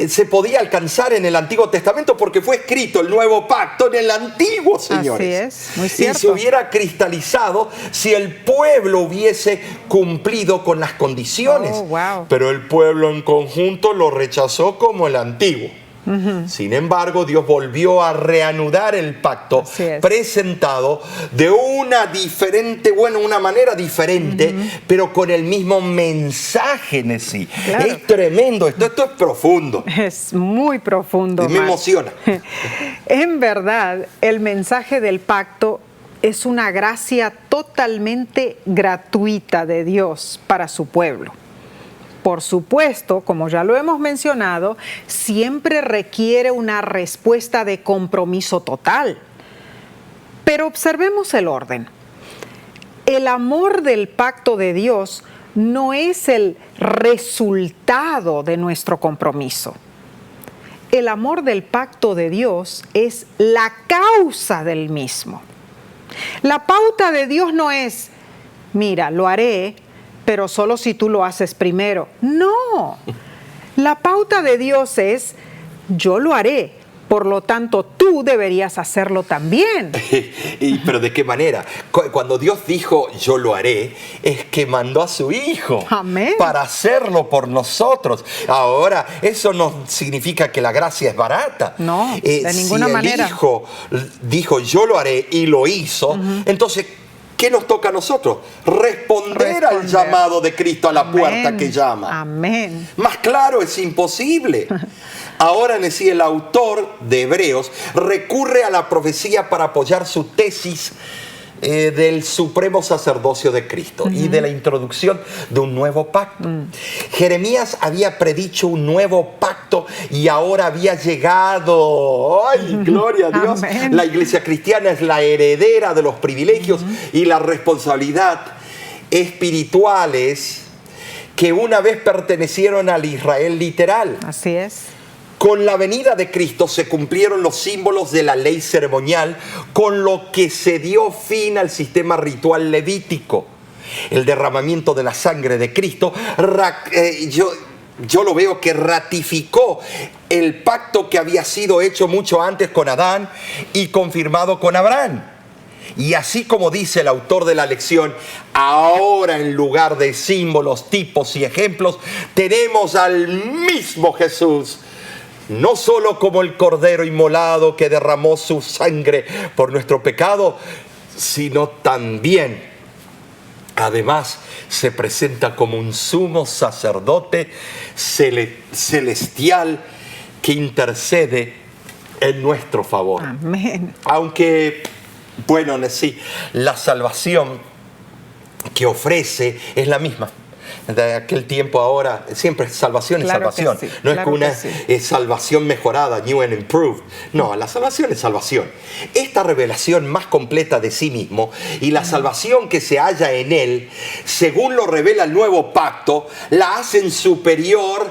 se podía alcanzar en el Antiguo Testamento porque fue escrito el nuevo pacto en el Antiguo, señores. Así es, muy cierto. Y se hubiera cristalizado si el pueblo hubiese cumplido con las condiciones. Oh, wow. Pero el pueblo en conjunto lo rechazó como el Antiguo. Sin embargo, Dios volvió a reanudar el pacto Así es. presentado de una manera diferente, pero con el mismo mensaje en sí. Claro. Es tremendo, esto es profundo. Es muy profundo. Me Mar. emociona. En verdad, el mensaje del pacto es una gracia totalmente gratuita de Dios para su pueblo. Por supuesto, como ya lo hemos mencionado, siempre requiere una respuesta de compromiso total. Pero observemos el orden. El amor del pacto de Dios no es el resultado de nuestro compromiso. El amor del pacto de Dios es la causa del mismo. La pauta de Dios no es, mira, lo haré, pero solo si tú lo haces primero. No, la pauta de Dios es, yo lo haré, por lo tanto tú deberías hacerlo también. ¿Pero de qué manera? Cuando Dios dijo yo lo haré, es que mandó a su Hijo. Amén. Para hacerlo por nosotros. Ahora, eso no significa que la gracia es barata. No, de ninguna manera. Si el Hijo dijo yo lo haré y lo hizo, entonces ¿qué nos toca a nosotros? Responder al llamado de Cristo a la puerta que llama. Amén. Más claro es imposible. Ahora en sí el autor de Hebreos recurre a la profecía para apoyar su tesis del supremo sacerdocio de Cristo y de la introducción de un nuevo pacto. Jeremías había predicho un nuevo pacto y ahora había llegado. ¡Ay, gloria a Dios! Amén. La iglesia cristiana es la heredera de los privilegios y la responsabilidad espirituales que una vez pertenecieron al Israel literal. Así es. Con la venida de Cristo se cumplieron los símbolos de la ley ceremonial, con lo que se dio fin al sistema ritual levítico. El derramamiento de la sangre de Cristo, yo lo veo que ratificó el pacto que había sido hecho mucho antes con Adán y confirmado con Abraham. Y así como dice el autor de la lección, ahora en lugar de símbolos, tipos y ejemplos, tenemos al mismo Jesús. No solo como el cordero inmolado que derramó su sangre por nuestro pecado, sino también, además, se presenta como un sumo sacerdote celestial que intercede en nuestro favor. Amén. Aunque, bueno, sí, la salvación que ofrece es la misma. De aquel tiempo ahora, siempre salvación es Claro salvación. que sí, No claro es que una que sí. salvación mejorada, new and improved. No, la salvación es salvación. Esta revelación más completa de sí mismo y la salvación que se halla en él, según lo revela el nuevo pacto, la hacen superior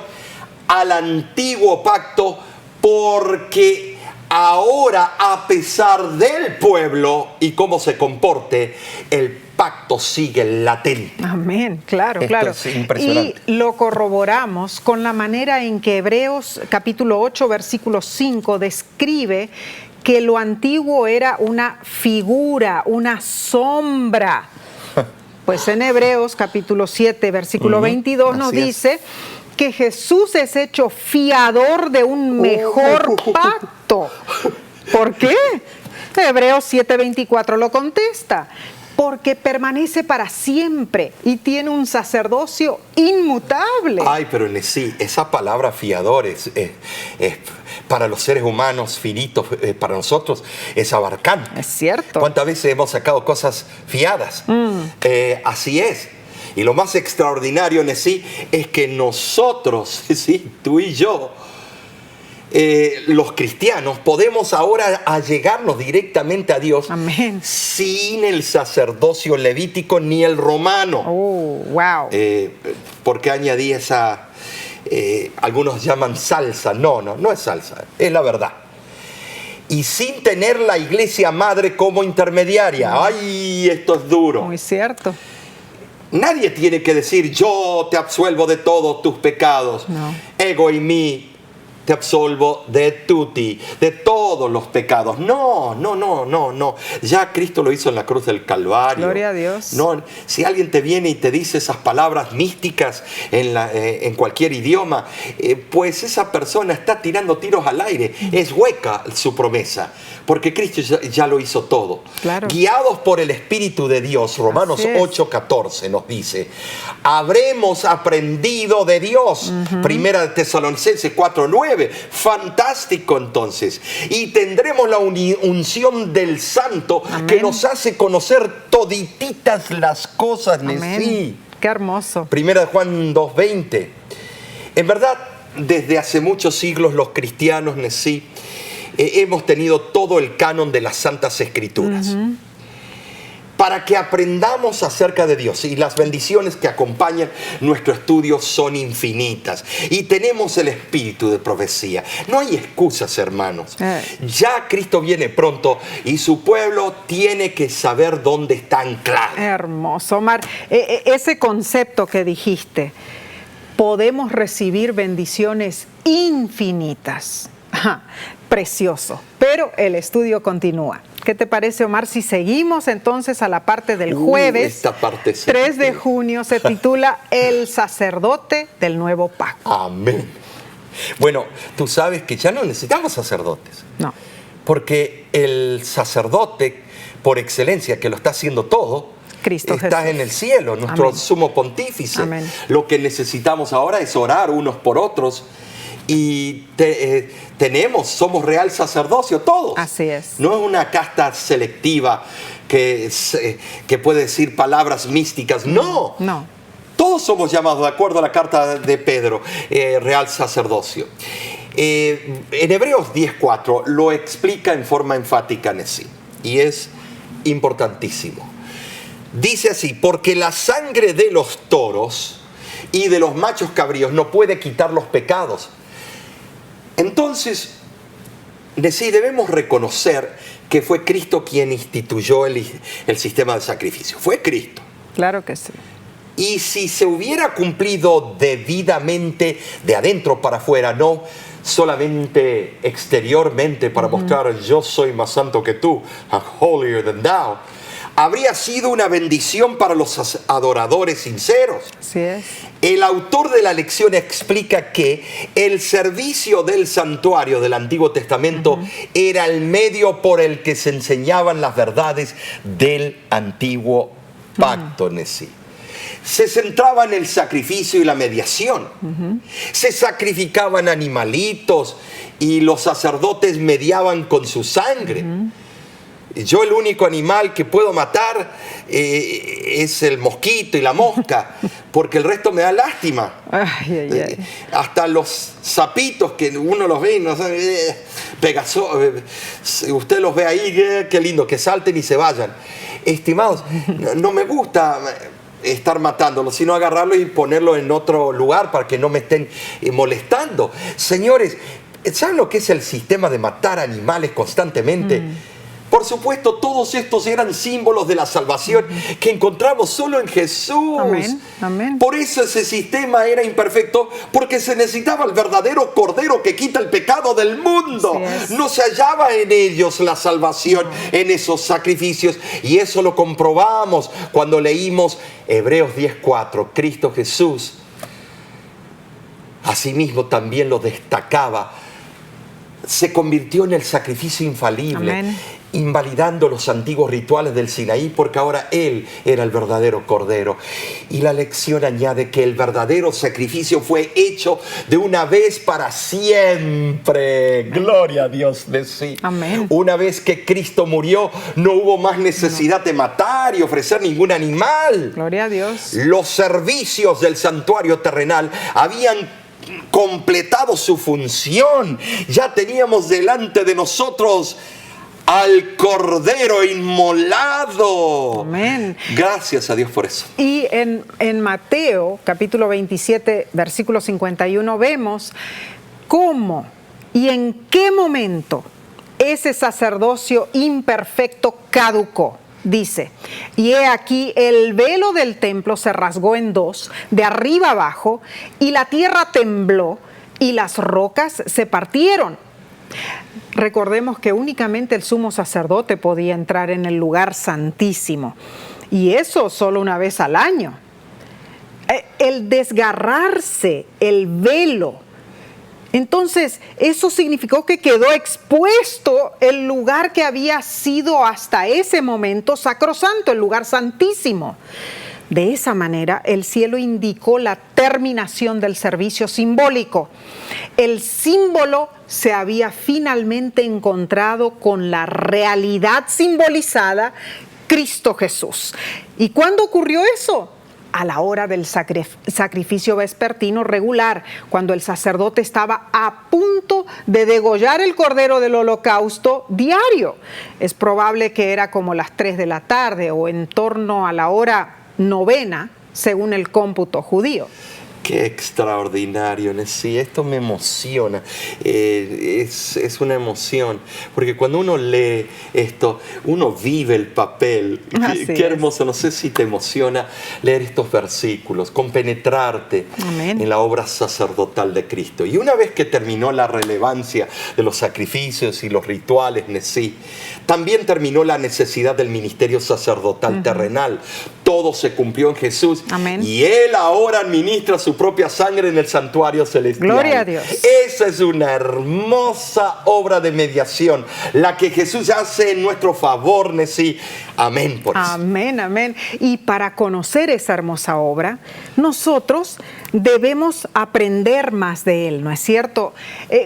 al antiguo pacto porque ahora, a pesar del pueblo y cómo se comporte, el pacto sigue latente. Amén, claro, Esto claro. es impresionante. Y lo corroboramos con la manera en que Hebreos capítulo 8, versículo 5 describe que lo antiguo era una figura, una sombra. Pues en Hebreos capítulo 7, versículo 22 nos Así es. dice que Jesús es hecho fiador de un mejor pacto. ¿Por qué? Hebreos 7:24 lo contesta. Porque permanece para siempre y tiene un sacerdocio inmutable. Ay, pero sí, esa palabra fiador es para los seres humanos finitos, para nosotros es abarcante. Es cierto. ¿Cuántas veces hemos sacado cosas fiadas? Así es. Y lo más extraordinario en sí es que nosotros, sí, tú y yo, los cristianos podemos ahora allegarnos directamente a Dios. Amén. Sin el sacerdocio levítico ni el romano. Oh, wow. ¿Por qué añadí esa? Algunos llaman salsa. No es salsa, es la verdad. Y sin tener la iglesia madre como intermediaria. ¡Ay, esto es duro! Muy cierto. Nadie tiene que decir, yo te absuelvo de todos tus pecados. No. Ego y mí te absolvo de tutti, de todos los pecados. No. Ya Cristo lo hizo en la cruz del Calvario. Gloria a Dios. No, si alguien te viene y te dice esas palabras místicas en cualquier idioma, pues esa persona está tirando tiros al aire. Es hueca su promesa, porque Cristo ya lo hizo todo. Claro. Guiados por el Espíritu de Dios, Romanos 8:14 nos dice, habremos aprendido de Dios. Primera de Tesalonicenses 4:9. Fantástico, entonces. Y tendremos la unción del Santo. Amén. Que nos hace conocer todititas las cosas. Amén. Qué hermoso. Primera de Juan 2:20. En verdad, desde hace muchos siglos los cristianos, hemos tenido todo el canon de las Santas Escrituras. Para que aprendamos acerca de Dios, y las bendiciones que acompañan nuestro estudio son infinitas, y tenemos el espíritu de profecía. No hay excusas, hermanos. Ya Cristo viene pronto y su pueblo tiene que saber dónde está anclado. Hermoso, Omar. Ese concepto que dijiste, podemos recibir bendiciones infinitas. Precioso, pero el estudio continúa. ¿Qué te parece, Omar, si seguimos entonces a la parte del jueves? Esta parte 3 de junio se titula El sacerdote del nuevo pacto. Amén. Bueno, tú sabes que ya no necesitamos sacerdotes. No. Porque el sacerdote, por excelencia, que lo está haciendo todo, Cristo está Jesús en el cielo, nuestro Amén. sumo pontífice. Amén. Lo que necesitamos ahora es orar unos por otros. Y somos real sacerdocio todos. Así es. No es una casta selectiva que puede decir palabras místicas. No. Todos somos llamados, de acuerdo a la carta de Pedro, real sacerdocio. En Hebreos 10:4 lo explica en forma enfática y es importantísimo. Dice así, porque la sangre de los toros y de los machos cabríos no puede quitar los pecados. Entonces, debemos reconocer que fue Cristo quien instituyó el sistema de sacrificio. Fue Cristo. Claro que sí. Y si se hubiera cumplido debidamente de adentro para afuera, no solamente exteriormente para mostrar yo soy más santo que tú, I'm holier than thou, habría sido una bendición para los adoradores sinceros. Así es. El autor de la lección explica que el servicio del santuario del Antiguo Testamento era el medio por el que se enseñaban las verdades del Antiguo Pacto. Se centraba en el sacrificio y la mediación. Se sacrificaban animalitos y los sacerdotes mediaban con su sangre. Yo el único animal que puedo matar es el mosquito y la mosca, porque el resto me da lástima. Hasta los sapitos que uno los ve y no sabe, usted los ve ahí, qué lindo, que salten y se vayan. Estimados, no me gusta estar matándolos, sino agarrarlos y ponerlos en otro lugar para que no me estén molestando. Señores, ¿saben lo que es el sistema de matar animales constantemente? Por supuesto, todos estos eran símbolos de la salvación que encontramos solo en Jesús. Amén, amén. Por eso ese sistema era imperfecto, porque se necesitaba el verdadero Cordero que quita el pecado del mundo. No se hallaba en ellos la salvación, en esos sacrificios. Y eso lo comprobamos cuando leímos Hebreos 10:4. Cristo Jesús, asimismo, también lo destacaba. Se convirtió en el sacrificio infalible. Amén. Invalidando los antiguos rituales del Sinaí, porque ahora Él era el verdadero Cordero. Y la lección añade que el verdadero sacrificio fue hecho de una vez para siempre. Gloria a Dios de sí. Amén. Una vez que Cristo murió, no hubo más necesidad de matar y ofrecer ningún animal. Gloria a Dios. Los servicios del santuario terrenal habían completado su función. Ya teníamos delante de nosotros al Cordero inmolado. Amén. Gracias a Dios por eso. Y en Mateo, capítulo 27, versículo 51, vemos cómo y en qué momento ese sacerdocio imperfecto caducó. Dice, y he aquí el velo del templo se rasgó en dos, de arriba abajo, y la tierra tembló, y las rocas se partieron. Recordemos que únicamente el sumo sacerdote podía entrar en el lugar santísimo, y eso solo una vez al año. El desgarrarse, el velo, entonces eso significó que quedó expuesto el lugar que había sido hasta ese momento sacrosanto, el lugar santísimo. De esa manera, el cielo indicó la terminación del servicio simbólico. El símbolo se había finalmente encontrado con la realidad simbolizada, Cristo Jesús. ¿Y cuándo ocurrió eso? A la hora del sacrificio vespertino regular, cuando el sacerdote estaba a punto de degollar el cordero del holocausto diario. Es probable que era como las 3 de la tarde o en torno a la hora 9, según el cómputo judío. Qué extraordinario, sí, esto me emociona, es una emoción, porque cuando uno lee esto, uno vive el papel. Qué hermoso, no sé si te emociona leer estos versículos, compenetrarte en la obra sacerdotal de Cristo. Y una vez que terminó la relevancia de los sacrificios y los rituales, sí, también terminó la necesidad del ministerio sacerdotal terrenal. Todo se cumplió en Jesús. Amén. Y Él ahora administra su propia sangre en el santuario celestial. Gloria a Dios. Esa es una hermosa obra de mediación, la que Jesús hace en nuestro favor, sí. Amén por eso. Amén, amén. Y para conocer esa hermosa obra, nosotros debemos aprender más de Él, ¿no es cierto?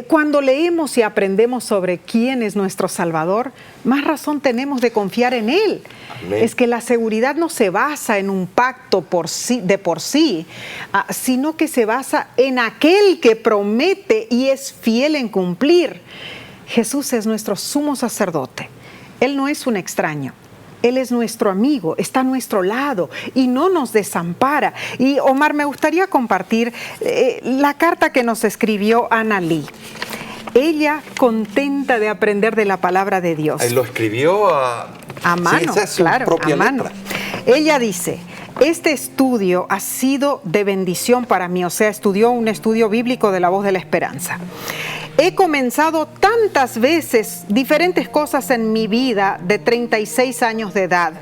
Cuando leemos y aprendemos sobre quién es nuestro Salvador, más razón tenemos de confiar en Él. Amén. Es que la seguridad no se basa en un pacto de por sí, sino que se basa en aquel que promete y es fiel en cumplir. Jesús es nuestro sumo sacerdote. Él no es un extraño. Él es nuestro amigo, está a nuestro lado y no nos desampara. Y Omar, me gustaría compartir la carta que nos escribió Ana Lee. Ella, contenta de aprender de la palabra de Dios. Lo escribió a mano, sí, esa es su claro, propia a mano. letra. Ella dice, este estudio ha sido de bendición para mí, o sea, estudió un estudio bíblico de la Voz de la Esperanza. He comenzado tantas veces diferentes cosas en mi vida de 36 años de edad,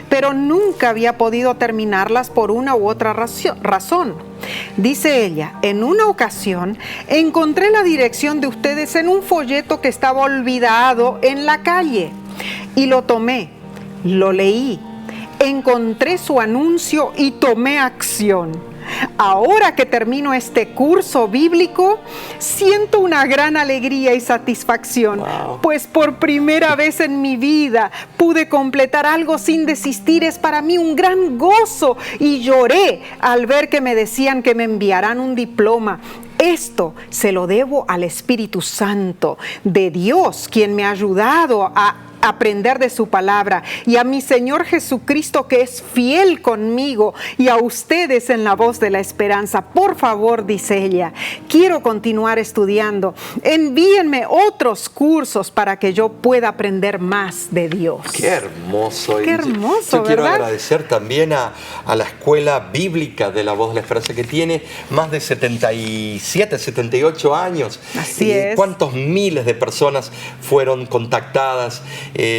pero nunca había podido terminarlas por una u otra razón. Dice ella, en una ocasión encontré la dirección de ustedes en un folleto que estaba olvidado en la calle y lo tomé, lo leí, encontré su anuncio y tomé acción. Ahora que termino este curso bíblico, siento una gran alegría y satisfacción, pues por primera vez en mi vida pude completar algo sin desistir. Es para mí un gran gozo y lloré al ver que me decían que me enviarán un diploma. Esto se lo debo al Espíritu Santo de Dios, quien me ha ayudado a aprender de su palabra, y a mi Señor Jesucristo, que es fiel conmigo, y a ustedes en la Voz de la Esperanza. Por favor, dice ella, quiero continuar estudiando. Envíenme otros cursos para que yo pueda aprender más de Dios. Qué hermoso. Qué hermoso, yo quiero ¿verdad? agradecer también a la Escuela Bíblica de la Voz de la Esperanza, que tiene más de 77, 78 años. Así es. ¿Cuántos miles de personas fueron contactadas?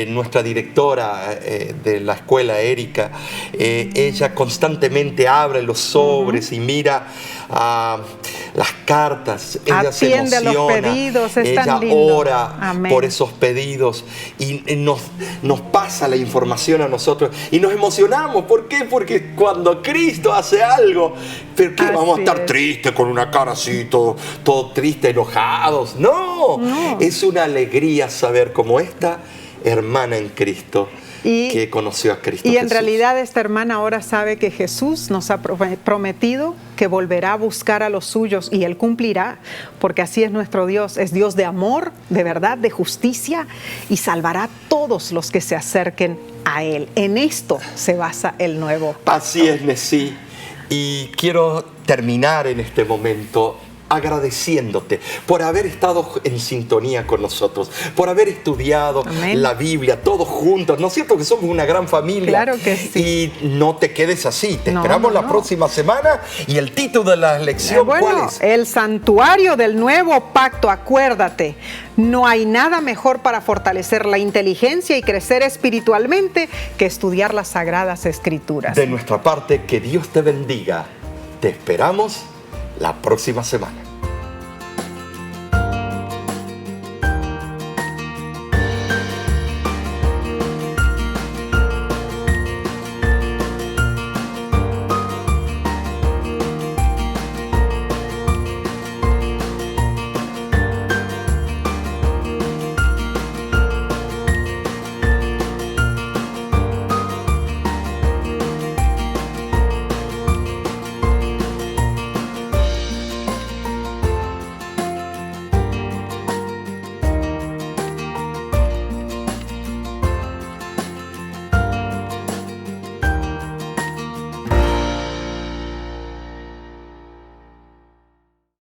Nuestra directora de la escuela, Erika, ella constantemente abre los sobres y mira las cartas. Ella atiende se emociona, a los pedidos, es ella tan lindo. ora Amén. por esos pedidos y nos pasa la información a nosotros y nos emocionamos. ¿Por qué? Porque cuando Cristo hace algo, ¿pero qué? Vamos a estar tristes con una cara así, todo triste, enojados. No, es una alegría saber cómo esta hermana en Cristo que conoció a Cristo Y en Jesús. realidad esta hermana ahora sabe que Jesús nos ha prometido que volverá a buscar a los suyos y Él cumplirá, porque así es nuestro Dios. Es Dios de amor, de verdad, de justicia y salvará a todos los que se acerquen a Él. En esto se basa el nuevo pacto. Así es, Nesí. Y quiero terminar en este momento agradeciéndote por haber estado en sintonía con nosotros, por haber estudiado Amén. la Biblia todos juntos. ¿No es cierto que somos una gran familia? Claro que sí. Y no te quedes así. Te No, esperamos no, la no. próxima semana. Y el título de la lección, ¿cuál Bueno, es? el santuario del nuevo pacto, acuérdate, no hay nada mejor para fortalecer la inteligencia y crecer espiritualmente que estudiar las Sagradas Escrituras. De nuestra parte, que Dios te bendiga. Te esperamos la próxima semana.